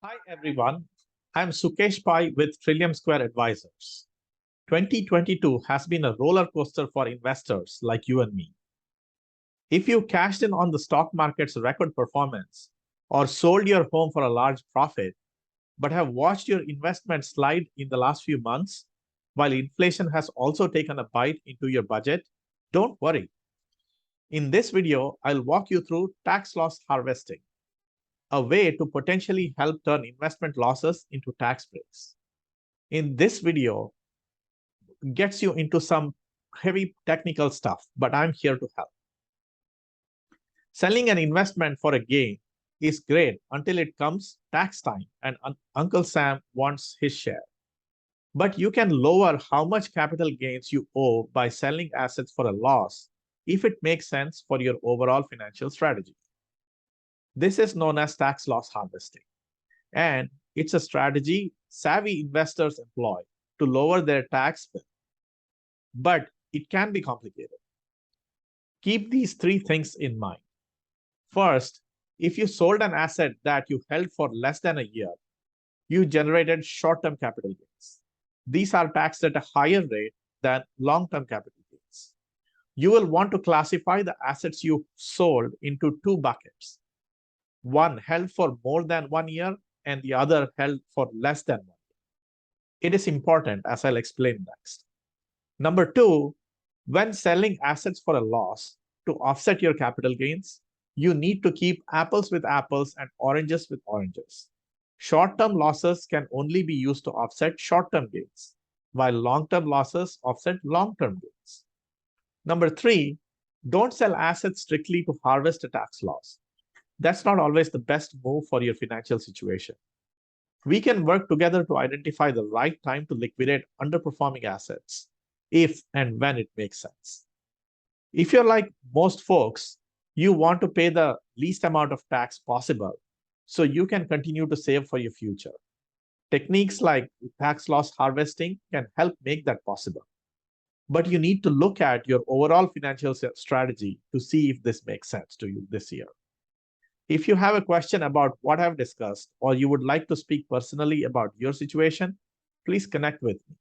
Hi everyone, I'm Sukesh Pai with Trillium Square Advisors. 2022 has been a roller coaster for investors like you and me. If you cashed in on the stock market's record performance or sold your home for a large profit, but have watched your investment slide in the last few months, while inflation has also taken a bite into your budget, don't worry. In this video, I'll walk you through tax loss harvesting, a way to potentially help turn investment losses into tax breaks. In this video, gets you into some heavy technical stuff, but I'm here to help. Selling an investment for a gain is great until it comes tax time and Uncle Sam wants his share. But you can lower how much capital gains you owe by selling assets for a loss if it makes sense for your overall financial strategy. This is known as tax loss harvesting, and it's a strategy savvy investors employ to lower their tax bill. But it can be complicated. Keep these three things in mind. First, if you sold an asset that you held for less than a year, you generated short-term capital gains. These are taxed at a higher rate than long-term capital gains. You will want to classify the assets you sold into two buckets. One held for more than 1 year and the other held for less than 1 year. It is important, as I'll explain next. Number two, when selling assets for a loss to offset your capital gains, you need to keep apples with apples and oranges with oranges. Short-term losses can only be used to offset short-term gains, while long-term losses offset long-term gains. Number three, don't sell assets strictly to harvest a tax loss. That's not always the best move for your financial situation. We can work together to identify the right time to liquidate underperforming assets, if and when it makes sense. If you're like most folks, you want to pay the least amount of tax possible so you can continue to save for your future. Techniques like tax loss harvesting can help make that possible. But you need to look at your overall financial strategy to see if this makes sense to you this year. If you have a question about what I've discussed, or you would like to speak personally about your situation, please connect with me.